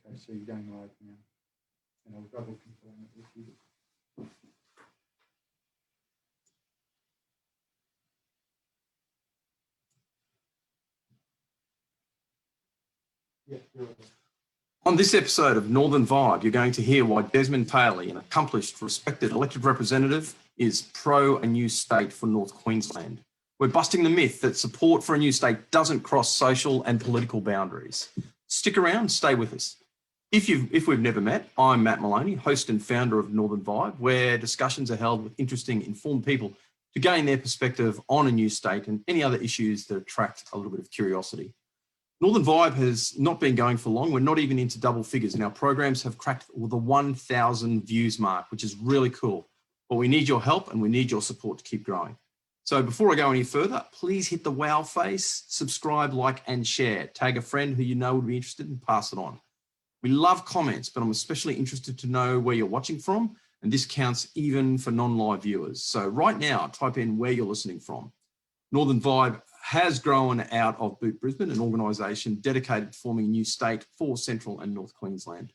Okay, so you're going live now. And I'll double confirm it with you. Yeah, you're right. On this episode of Northern Vibe, you're going to hear why Desmond Tayley, an accomplished, respected elected representative, is pro a new state for North Queensland. We're busting the myth that support for a new state doesn't cross social and political boundaries. Stick around, stay with us. If we've never met, I'm Matt Maloney, host and founder of Northern Vibe, where discussions are held with interesting, informed people to gain their perspective on a new state and any other issues that attract a little bit of curiosity. Northern Vibe has not been going for long. We're not even into double figures, and our programs have cracked the 1,000 views mark, which is really cool. But we need your help and we need your support to keep growing. So before I go any further, please hit the wow face, subscribe, like, and share. Tag a friend who you know would be interested and pass it on. We love comments, but I'm especially interested to know where you're watching from, and this counts even for non-live viewers. So right now, type in where you're listening from. Northern Vibe has grown out of Boot Brisbane, an organisation dedicated to forming a new state for Central and North Queensland.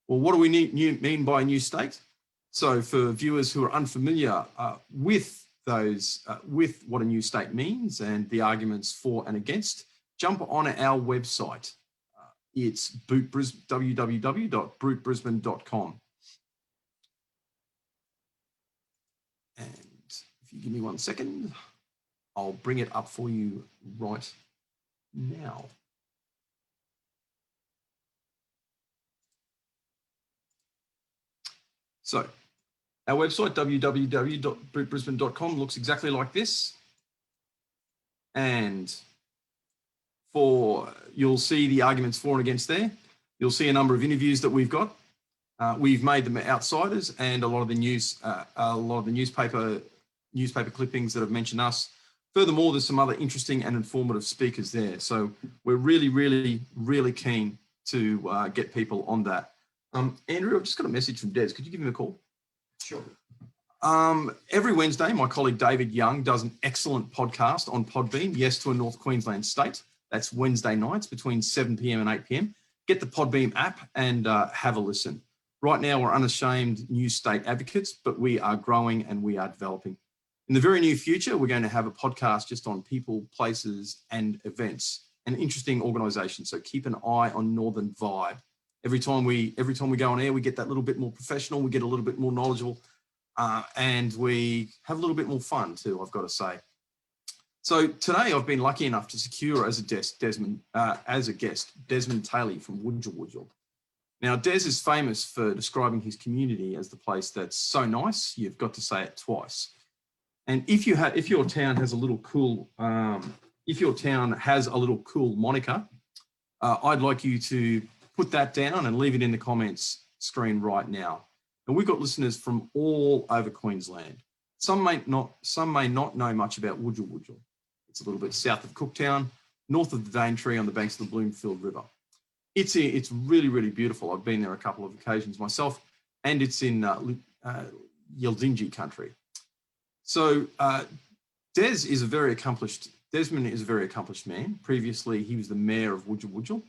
Well, what do we mean by a new state? So for viewers who are unfamiliar with what a new state means and the arguments for and against, jump on our website. It's www.bootbrisbane.com. And if you give me 1 second, I'll bring it up for you right now. So our website, www.bootbrisbane.com, looks exactly like this. And you'll see the arguments for and against there. You'll see a number of interviews that we've got. We've made them outsiders, and a lot of the newspaper clippings that have mentioned us. Furthermore, there's some other interesting and informative speakers there. So we're really, really, really keen to get people on that. Andrew, I've just got a message from Des. Could you give him a call? Sure. Every Wednesday, my colleague David Young does an excellent podcast on Podbean, Yes to a North Queensland State. That's Wednesday nights between 7 p.m. and 8 p.m. Get the Podbean app and have a listen. Right now, we're unashamed new state advocates, but we are growing and we are developing. In the very near future, we're going to have a podcast just on people, places, and events, an interesting organisation. So keep an eye on Northern Vibe. Every time we go on air, we get that little bit more professional, we get a little bit more knowledgeable, and we have a little bit more fun too, I've got to say. So today I've been lucky enough to secure as a guest Desmond Tayley from Wudjil Wudjil. Now, Des is famous for describing his community as the place that's so nice, you've got to say it twice. And if your town has a little cool moniker, I'd like you to put that down and leave it in the comments screen right now. And we've got listeners from all over Queensland. Some may not know much about Wudjil Wudjil. It's a little bit south of Cooktown, north of the Daintree on the banks of the Bloomfield River. It's really, really beautiful. I've been there a couple of occasions myself, and it's in Yildinji country. So Desmond is a very accomplished man. Previously, he was the mayor of Wudjil Wudjil.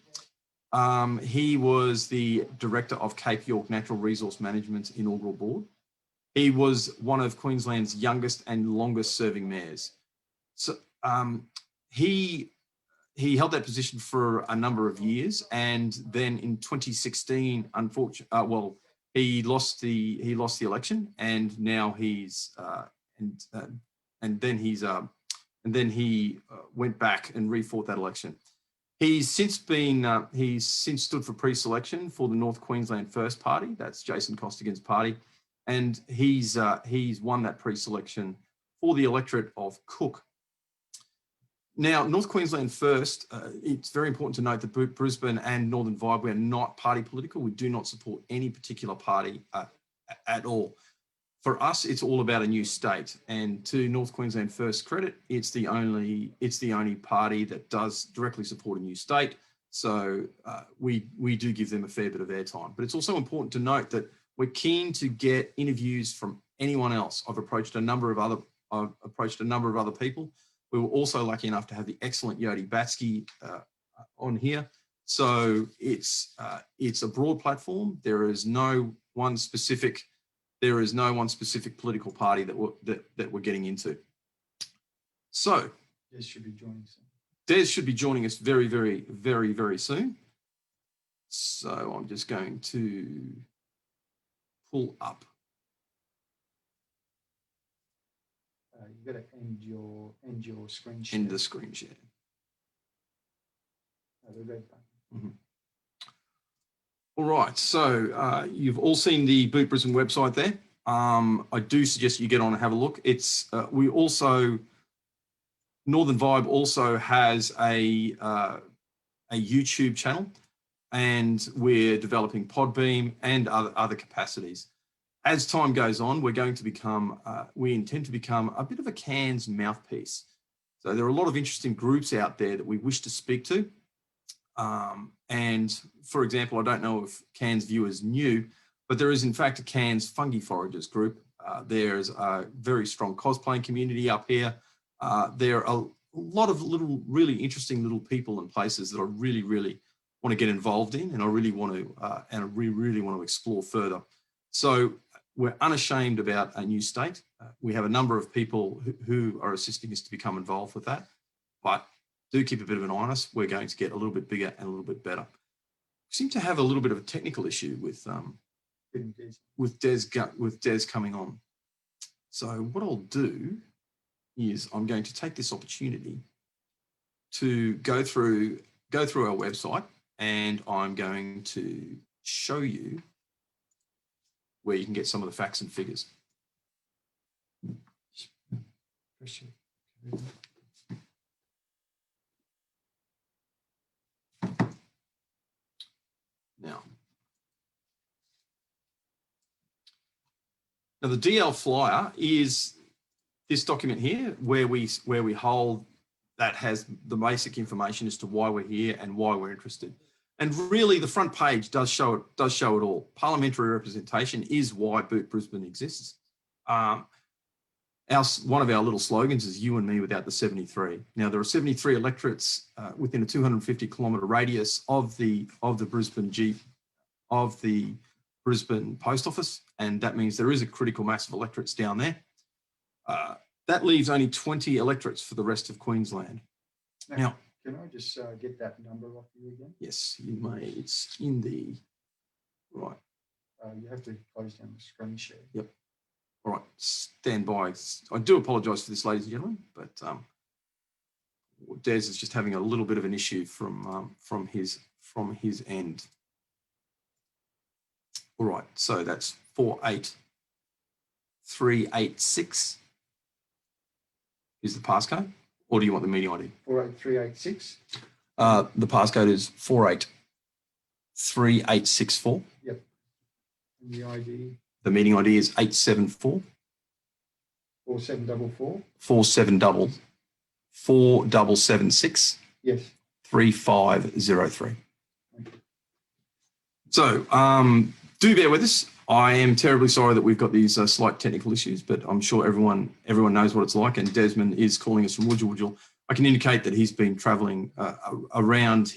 He was the director of Cape York Natural Resource Management's inaugural board. He was one of Queensland's youngest and longest serving mayors. So he held that position for a number of years, and then in 2016, he lost the election, and now he went back and refought that election. He's since stood for pre-selection for the North Queensland First Party. That's Jason Costigan's party, and he's won that pre-selection for the electorate of Cook. Now, North Queensland First, it's very important to note that Brisbane and Northern Vibe, we are not party political. We do not support any particular party at all. For us, it's all about a new state. And to North Queensland First credit, it's the only party that does directly support a new state. So we do give them a fair bit of airtime. But it's also important to note that we're keen to get interviews from anyone else. I've approached a number of other people. We were also lucky enough to have the excellent Yodi Batsky on here. So it's a broad platform. There is no one specific political party that we're getting into. So Des should be joining us. Des should be joining us very, very, very, very soon. So I'm just going to pull up. You've got to end your screen share. End the screen share. The red button. Mm-hmm. All right, so you've all seen the Boot Brisbane website there. I do suggest you get on and have a look. It's Northern Vibe also has a YouTube channel, and we're developing Podbeam and other capacities. As time goes on, we're going to become, we intend to become a bit of a Cairns mouthpiece. So there are a lot of interesting groups out there that we wish to speak to. And for example, I don't know if Cairns viewers knew, but there is in fact a Cairns fungi foragers group. There's a very strong cosplaying community up here. There are a lot of little, really interesting little people and places that I really, really want to get involved in, and I really want to explore further. So we're unashamed about a new state. We have a number of people who are assisting us to become involved with that, but do keep a bit of an eye on us. We're going to get a little bit bigger and a little bit better. We seem to have a little bit of a technical issue with Des coming on. So what I'll do is I'm going to take this opportunity to go through our website, and I'm going to show you where you can get some of the facts and figures. Now the DL flyer is this document here where we hold that has the basic information as to why we're here and why we're interested. And really the front page does show it all. Parliamentary representation is why Boot Brisbane exists. One of our little slogans is you and me without the 73. Now there are 73 electorates within a 250-kilometre radius of the Brisbane Post Office, and that means there is a critical mass of electorates down there. That leaves only 20 electorates for the rest of Queensland. Now, can I just get that number off you again? Yes, you may. It's in the right. You have to close down the screen share. Yep. All right, stand by. I do apologise for this, ladies and gentlemen, but Des is just having a little bit of an issue from his end. All right, so that's 48386 is the passcode, or do you want the meeting ID? 48386. The passcode is 483864. Yep. And the ID? The meeting ID is 874. 4744. 4776. Yes. 3503. So do bear with us. I am terribly sorry that we've got these slight technical issues, but I'm sure everyone knows what it's like. And Desmond is calling us from Wujal. I can indicate that he's been travelling around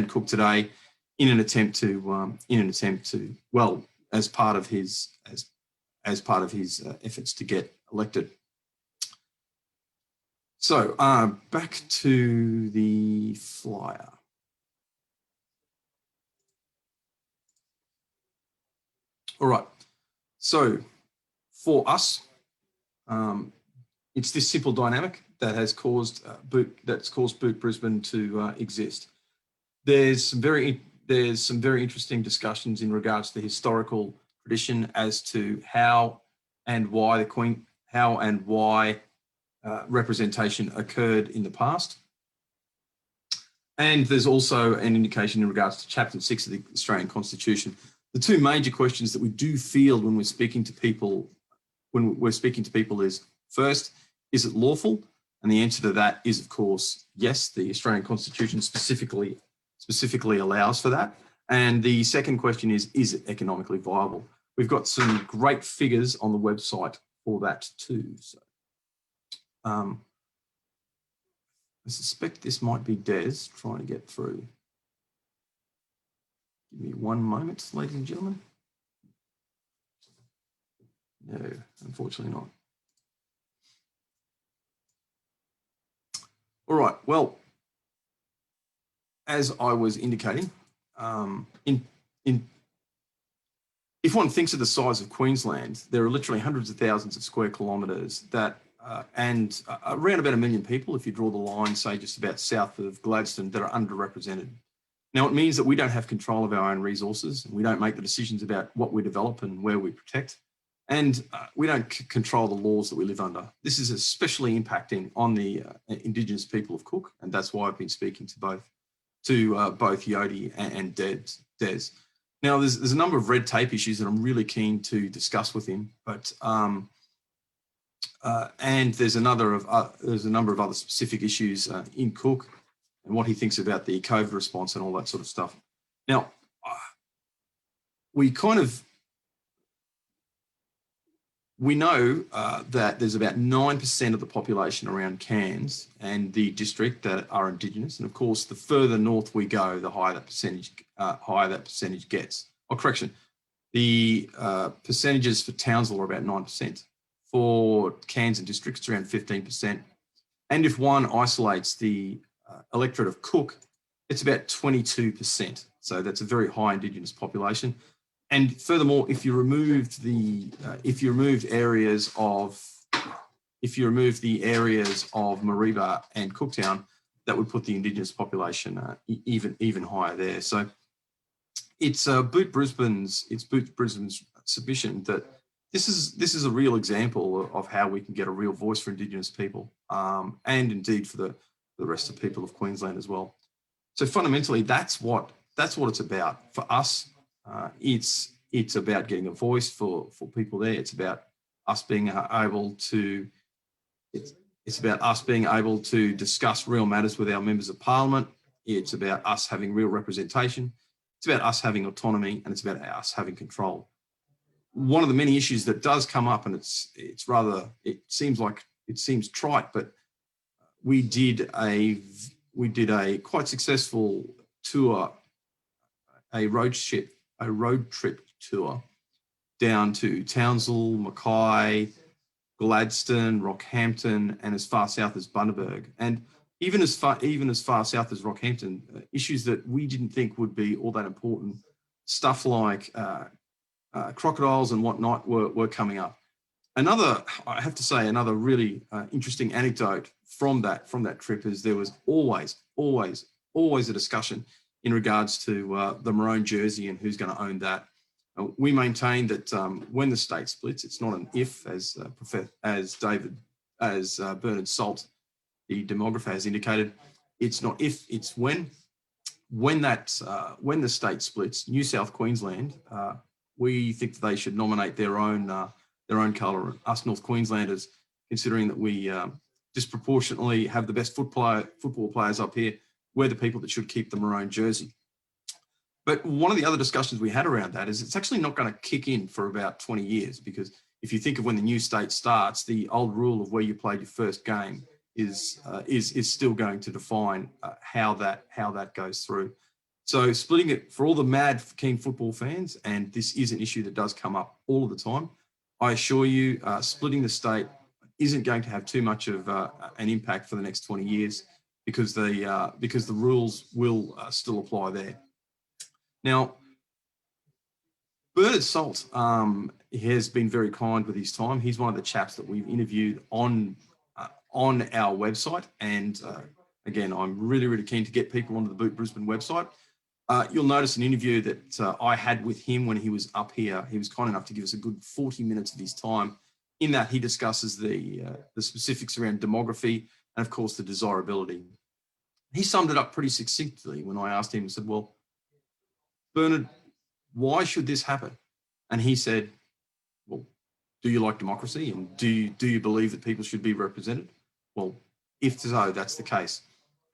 Cook today in an attempt to as part of his efforts to get elected. So back to the flyer. All right, so for us, it's this simple dynamic that has caused Boot Brisbane to exist. There's some very interesting discussions in regards to the historical tradition as to how and why representation occurred in the past. And there's also an indication in regards to Chapter 6 of the Australian Constitution. The two major questions that we do field when we're speaking to people, is first, is it lawful? And the answer to that is, of course, yes. The Australian Constitution specifically allows for that. And the second question is it economically viable? We've got some great figures on the website for that too. So, I suspect this might be Des trying to get through. Give me one moment, ladies and gentlemen. No, unfortunately not. All right, well, as I was indicating, if one thinks of the size of Queensland, there are literally hundreds of thousands of square kilometres that, and around about 1 million people, if you draw the line, say just about south of Gladstone, that are underrepresented. Now, it means that we don't have control of our own resources, and we don't make the decisions about what we develop and where we protect, and we don't control the laws that we live under. This is especially impacting on the Indigenous people of Cook, and that's why I've been speaking to both Yodi and Des. Now, there's a number of red tape issues that I'm really keen to discuss with him, but and there's a number of other specific issues in Cook and what he thinks about the COVID response and all that sort of stuff. Now, we know that there's about 9% of the population around Cairns and the district that are Indigenous, and of course, the further north we go, the higher that percentage gets. Oh, correction, the percentages for Townsville are about 9%. For Cairns and districts, it's around 15%. And if one isolates the electorate of Cook, it's about 22%. So that's a very high Indigenous population. And furthermore, if you removed the areas of Mareeba and Cooktown, that would put the Indigenous population even higher there. So it's Boot Brisbane's submission that this is a real example of how we can get a real voice for Indigenous people, and indeed for the rest of the people of Queensland as well. So fundamentally, that's what it's about for us. It's about getting a voice for people there. It's about us being able to discuss real matters with our members of parliament. It's about us having real representation. It's about us having autonomy, and it's about us having control. One of the many issues that does come up, and it seems trite, but we did a quite successful tour, a road trip tour down to Townsville, Mackay, Gladstone, Rockhampton, and as far south as Bundaberg. And even as far south as Rockhampton, issues that we didn't think would be all that important, stuff like crocodiles and whatnot were coming up. I have to say, another really interesting anecdote from that trip is there was always a discussion in regards to the maroon jersey and who's going to own that. We maintain that when the state splits, it's not an if, as Bernard Salt, the demographer, has indicated. It's not if, it's when. When the state splits, New South Queensland, we think that they should nominate their own colour. Us North Queenslanders, considering that we disproportionately have the best football players up here, we're the people that should keep the maroon jersey. But one of the other discussions we had around that is it's actually not going to kick in for about 20 years, because if you think of when the new state starts, the old rule of where you played your first game is still going to define how that goes through. So splitting it, for all the mad keen football fans, and this is an issue that does come up all of the time, I assure you, splitting the state isn't going to have too much of an impact for the next 20 years because the rules will still apply there. Now, Bernard Salt has been very kind with his time. He's one of the chaps that we've interviewed on our website. And again, I'm really, really keen to get people onto the Boot Brisbane website. You'll notice an interview that I had with him when he was up here. He was kind enough to give us a good 40 minutes of his time. In that, he discusses the specifics around demography and, of course, the desirability. He summed it up pretty succinctly when I asked him. I said, well, Bernard, why should this happen? And he said, well, do you like democracy, and do you believe that people should be represented? Well, if so, that's the case.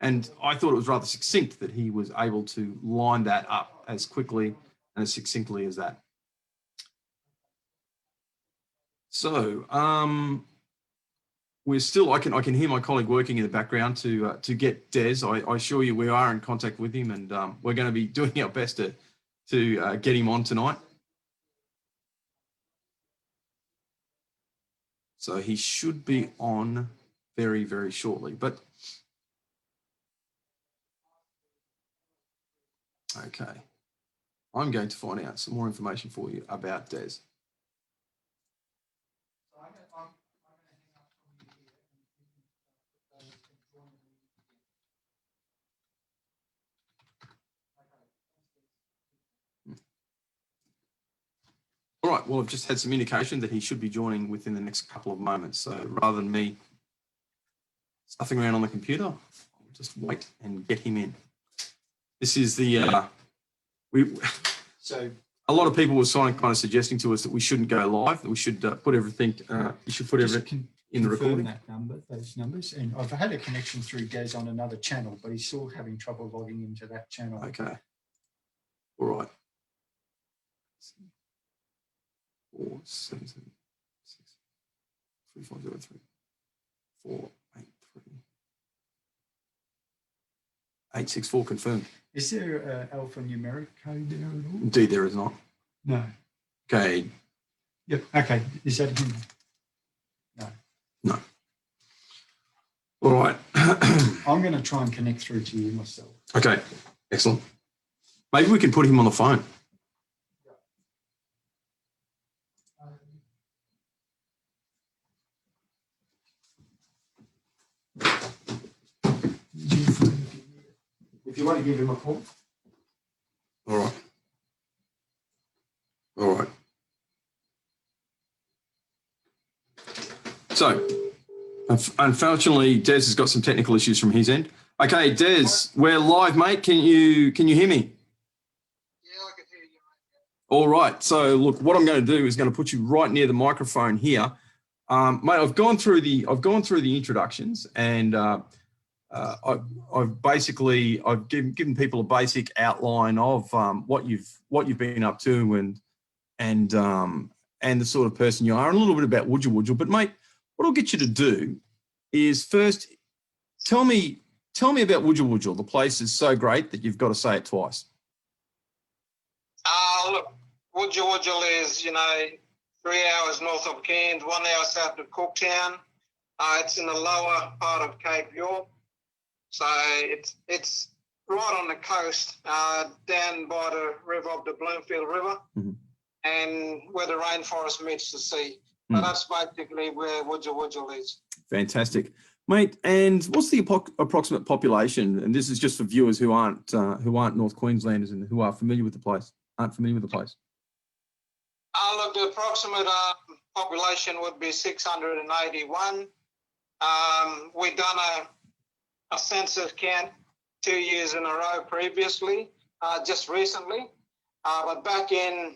And I thought it was rather succinct that he was able to line that up as quickly and as succinctly as that. So we're still, I can hear my colleague working in the background to get Des. I assure you we are in contact with him, and we're going to be doing our best to get him on tonight. So he should be on very, very shortly. But okay, I'm going to find out some more information for you about Des. All right, well, I've just had some indication that he should be joining within the next couple of moments. So rather than me stuffing around on the computer, I'll just wait and get him in. This is the, so a lot of people were kind of suggesting to us that we shouldn't go live, that we should put everything, you should put everything in the recording. Those numbers, and I've had a connection through Des on another channel, but he's still having trouble logging into that channel. Okay. All right. 4 7 7 6 3 4 0 3 4 8 3 8 6 4 confirmed. Is there an alphanumeric code there at all? Indeed, there is not. No. Okay. Yep. Okay. Is that him? No. No. All right. I'm going to try and connect through to you myself. Okay. Excellent. Maybe we can put him on the phone. If you want to give him a call. All right. All right. So, unfortunately, Des has got some technical issues from his end. Okay, Des, we're live, mate. Can you hear me? Yeah, I can hear you, mate. All right. So, look, what I'm going to do is going to put you right near the microphone here, mate. I've gone through the introductions, and I've given people a basic outline of what you've been up to and the sort of person you are, and a little bit about Wujal. But mate, what I'll get you to do is first tell me about Wujal. The place is so great that you've got to say it twice. Look, Wujal is 3 hours north of Cairns, 1 hour south of Cooktown. It's in the lower part of Cape York. So it's right on the coast, down by the river of the Bloomfield River, and where the rainforest meets the sea. So that's basically where Wujal is. Fantastic, mate. And what's the approximate population? And this is just for viewers who aren't North Queenslanders and who aren't familiar with the place. Look, the approximate population would be 681. We've done a census count 2 years in a row previously, just recently. But back in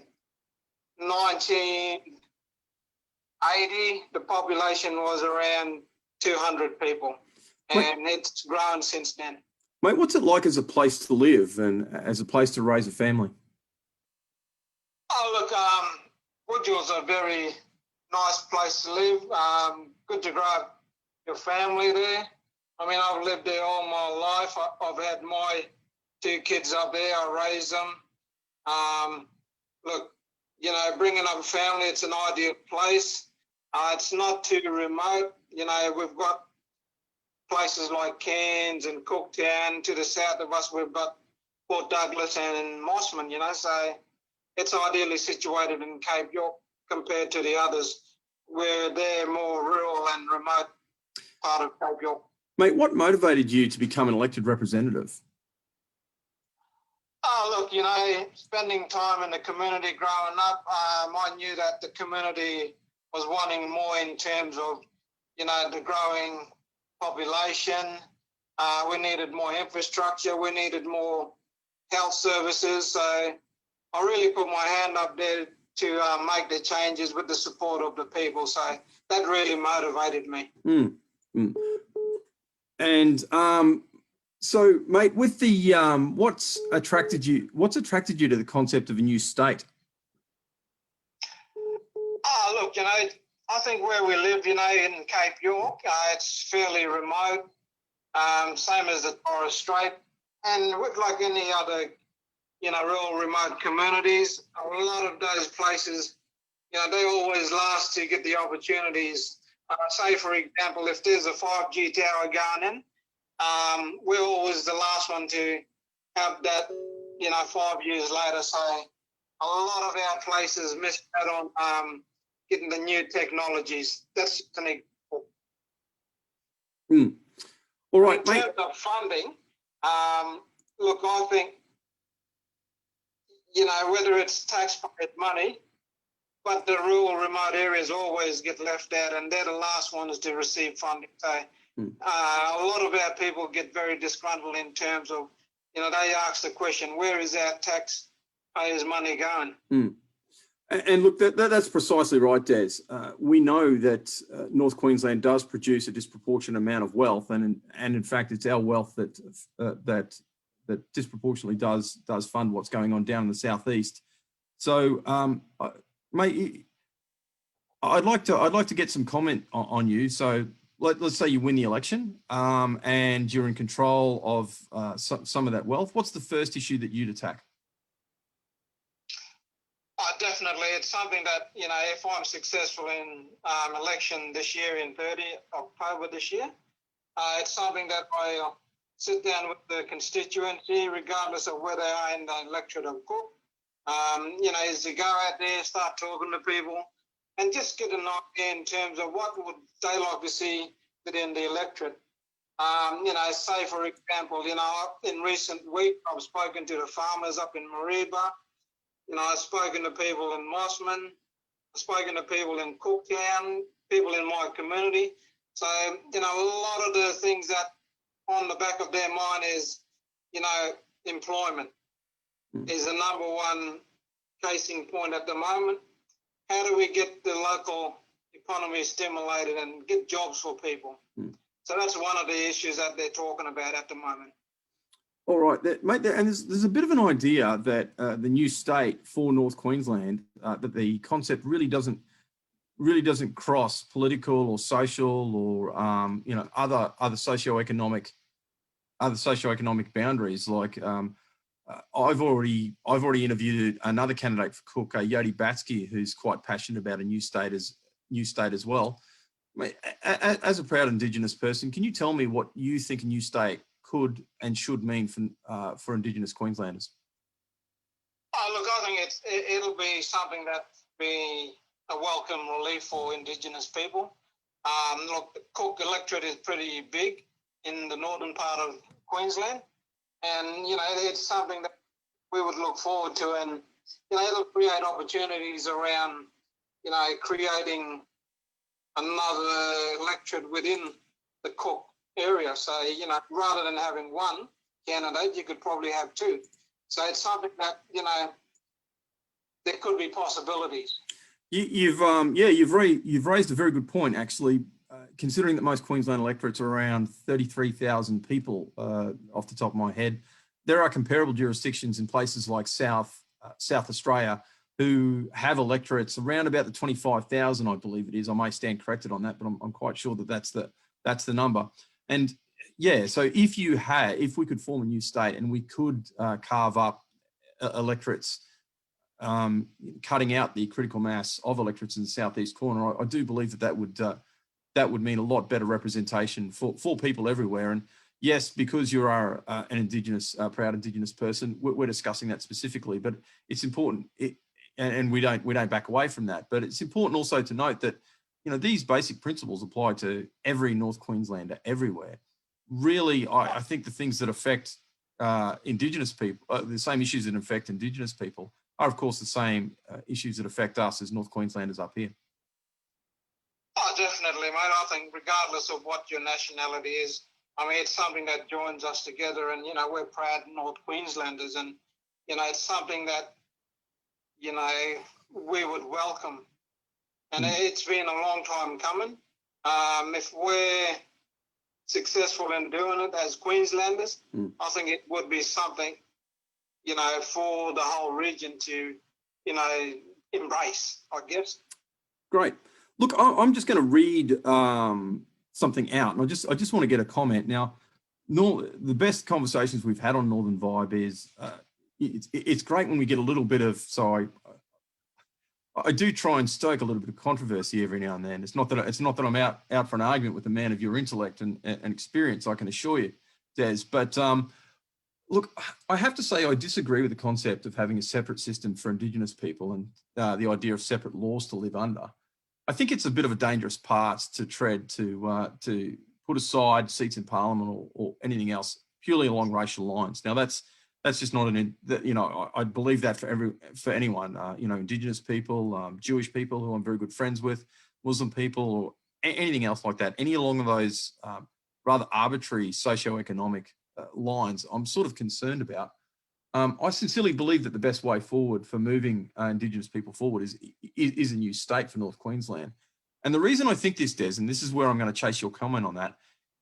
1980, the population was around 200 people, and it's grown since then. Mate, what's it like as a place to live and as a place to raise a family? Oh, look, Wujal's a very nice place to live. Good to grow up your family there. I mean, I've lived there all my life. I've had my 2 kids up there. I raised them. Look, bringing up a family, it's an ideal place. It's not too remote. We've got places like Cairns and Cooktown. To the south of us, we've got Port Douglas and Mossman, so it's ideally situated in Cape York compared to the others, where they're more rural and remote part of Cape York. Mate, what motivated you to become an elected representative? Oh, look, spending time in the community growing up, I knew that the community was wanting more in terms of, the growing population. We needed more infrastructure. We needed more health services. So I really put my hand up there to make the changes with the support of the people. So that really motivated me. And so, mate, with the what's attracted you to the concept of a new state? Oh, look, I think where we live, in Cape York, it's fairly remote, same as the Torres Strait, and with like any other, real remote communities, a lot of those places, they always last to get the opportunities. Say, for example, if there's a 5G tower going in, we're always the last one to have that, 5 years later. So a lot of our places miss out on getting the new technologies. That's an example. All right, in terms of funding, look, I think, whether it's taxpayer money, but the rural remote areas always get left out, and they're the last ones to receive funding. So a lot of our people get very disgruntled in terms of, they ask the question, where is our taxpayers' money going? And look, that's precisely right, Des. We know that North Queensland does produce a disproportionate amount of wealth, and in fact, it's our wealth that disproportionately does fund what's going on down in the southeast. So, mate, I'd like to get some comment on you. So let's say you win the election, and you're in control of some of that wealth. What's the first issue that you'd attack? Definitely, it's something that, if I'm successful in election this year in 30 October this year, it's something that I sit down with the constituency, regardless of where they are in the electorate of Cook, is to go out there, start talking to people, and just get an idea in terms of what would they like to see within the electorate. Say, for example, in recent weeks, I've spoken to the farmers up in Mareeba. I've spoken to people in Mossman, I've spoken to people in Cooktown, people in my community. So, a lot of the things that on the back of their mind is, employment is the number one casing point at the moment. How do we get the local economy stimulated and get jobs for people? So that's one of the issues that they're talking about at the moment. All right, mate, and there's a bit of an idea that the new state for North Queensland, that the concept really doesn't cross political or social or other socioeconomic boundaries. Like I've already interviewed another candidate for Cook, Yodi Batsky, who's quite passionate about a new state as well. Mate, as a proud Indigenous person, can you tell me what you think a new state could and should mean for Indigenous Queenslanders? Look, I think it'll be something that be a welcome relief for Indigenous people. Look, the Cook electorate is pretty big in the northern part of Queensland, and it's something that we would look forward to, and it'll create opportunities around creating another electorate within the Cook area. So, rather than having one candidate, you could probably have two. So it's something that, there could be possibilities. You've raised a very good point, actually, considering that most Queensland electorates are around 33,000 people off the top of my head. There are comparable jurisdictions in places like South Australia who have electorates around about the 25,000, I believe it is. I may stand corrected on that, but I'm quite sure that that's the number. And yeah, so if we could form a new state and we could carve up electorates, cutting out the critical mass of electorates in the southeast corner, I do believe that would mean a lot better representation for people everywhere. And yes, because you are an proud Indigenous person, we're discussing that specifically, but it's important, and we don't back away from that. But it's important also to note that these basic principles apply to every North Queenslander everywhere. Really, I think the things that affect Indigenous people, the same issues that affect Indigenous people, are of course the same issues that affect us as North Queenslanders up here. Oh, definitely, mate. I think regardless of what your nationality is, it's something that joins us together, and we're proud North Queenslanders, and it's something that we would welcome. And it's been a long time coming. If we're successful in doing it as Queenslanders, I think it would be something, for the whole region to, embrace, I guess. Great. Look, I'm just going to read something out, and I just want to get a comment now. The best conversations we've had on Northern Vibe is it's great when we get a little bit of, so I do try and stoke a little bit of controversy every now and then. It's not that I'm out for an argument with a man of your intellect and experience, I can assure you, Des. But look, I have to say I disagree with the concept of having a separate system for Indigenous people and the idea of separate laws to live under. I think it's a bit of a dangerous path to tread to put aside seats in Parliament or anything else purely along racial lines. Now that's just not I believe that for anyone, Indigenous people, Jewish people who I'm very good friends with, Muslim people, or anything else like that, any along those rather arbitrary socioeconomic lines, I'm sort of concerned about. I sincerely believe that the best way forward for moving Indigenous people forward is a new state for North Queensland. And the reason I think this, Des, and this is where I'm going to chase your comment on that,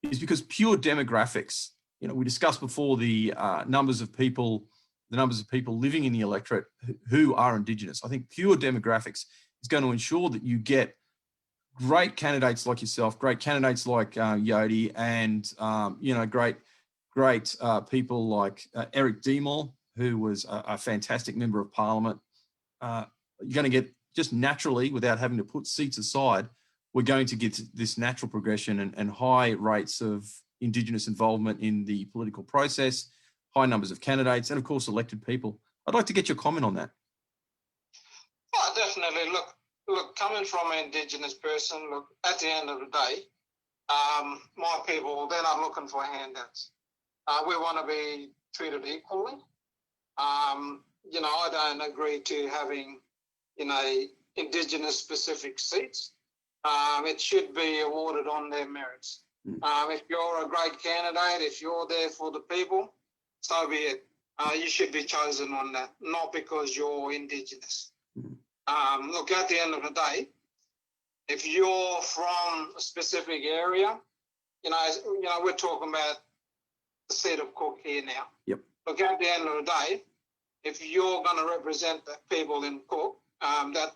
is because pure demographics. We discussed before the numbers of people living in the electorate who are Indigenous. I think pure demographics is going to ensure that you get great candidates like yourself, great candidates like Yodi, and great people like Eric Demore, who was a fantastic member of Parliament. You're going to get, just naturally, without having to put seats aside, we're going to get this natural progression and high rates of Indigenous involvement in the political process, high numbers of candidates, and of course elected people. I'd like to get your comment on that. Oh, definitely. Look, coming from an Indigenous person, look, at the end of the day, my people, they're not looking for handouts. We want to be treated equally. I don't agree to having, Indigenous specific seats. It should be awarded on their merits. If you're a great candidate, if you're there for the people, so be it. You should be chosen on that, not because you're Indigenous. Look, at the end of the day, if you're from a specific area, we're talking about the seat of Cook here now. Yep. Look, at the end of the day, if you're going to represent the people in Cook, that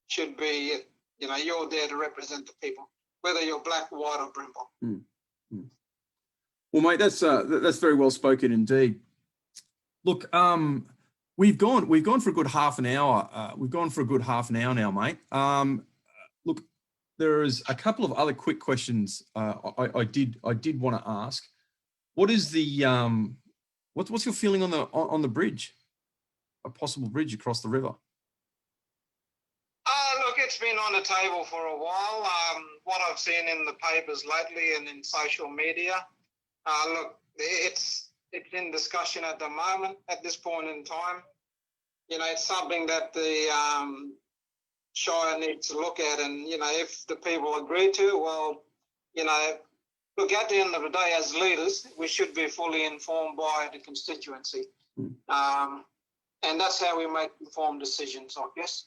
should be it. You're there to represent the people, whether you're black, white, or Brimble. Well, mate, that's very well spoken indeed. Look, we've gone for a good half an hour. We've gone for a good half an hour now, mate. Look, there is a couple of other quick questions I did want to ask. What is the what's your feeling on the bridge, a possible bridge across the river? Look, it's been on the table for a while. What I've seen in the papers lately and in social media, look, it's in discussion at the moment, at this point in time. It's something that the Shire needs to look at, and, if the people agree to, well, look, at the end of the day, as leaders, we should be fully informed by the constituency. And that's how we make informed decisions, I guess.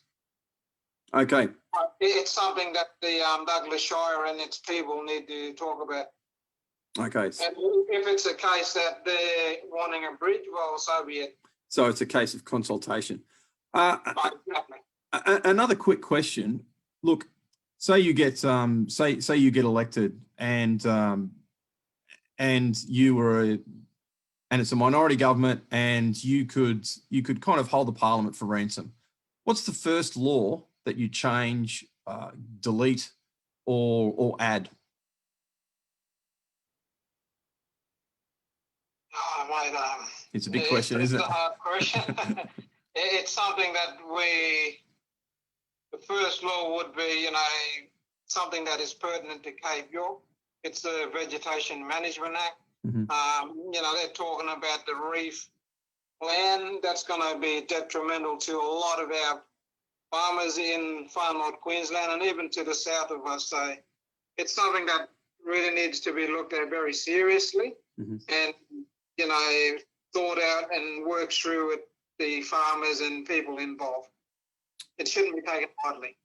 Okay. It's something that the Douglas Shire and its people need to talk about. Okay. And if it's a case that they're wanting a bridge, well, so be it. So it's a case of consultation. Exactly. Another quick question. Look, say you get say you get elected and you were and it's a minority government and you could kind of hold the Parliament for ransom. What's the first law that you change, delete, or add? Oh, mate, it's a big question, isn't it? It's a hard question. It's something that the first law would be, something that is pertinent to Cape York. It's the Vegetation Management Act. They're talking about the reef land. That's going to be detrimental to a lot of our farmers in far north Queensland and even to the south of us. So it's something that really needs to be looked at very seriously and, thought out and worked through with the farmers and people involved. It shouldn't be taken lightly.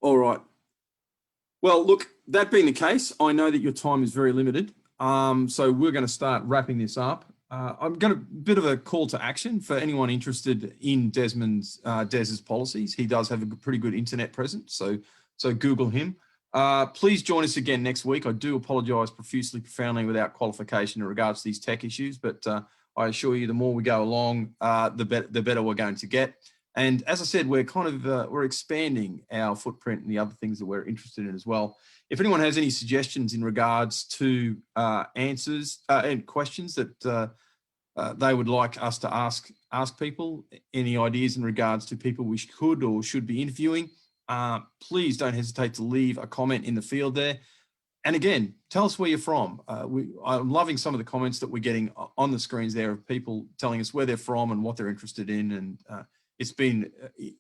All right. Well, look, that being the case, I know that your time is very limited. So we're going to start wrapping this up. I'm going to bit of a call to action for anyone interested in Des's policies. He does have a pretty good internet presence, so So Google him. Please join us again next week. I do apologise profusely, profoundly, without qualification in regards to these tech issues, but I assure you, the more we go along, the better we're going to get. And as I said, we're kind of we're expanding our footprint and the other things that we're interested in as well. If anyone has any suggestions in regards to answers and questions that they would like us to ask people, any ideas in regards to people we could or should be interviewing, please don't hesitate to leave a comment in the field there. And again, tell us where you're from. I'm loving some of the comments that we're getting on the screens there of people telling us where they're from and what they're interested in. And it's been,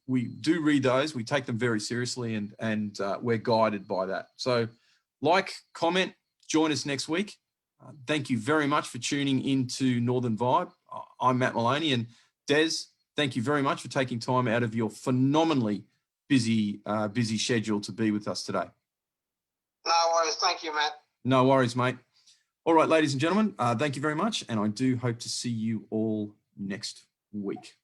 we do read those, we take them very seriously, and we're guided by that. So like, comment, join us next week. Thank you very much for tuning into Northern Vibe. I'm Matt Maloney, and Des, thank you very much for taking time out of your phenomenally busy schedule to be with us today. No worries. Thank you, Matt. No worries, mate. All right, ladies and gentlemen, thank you very much, and I do hope to see you all next week.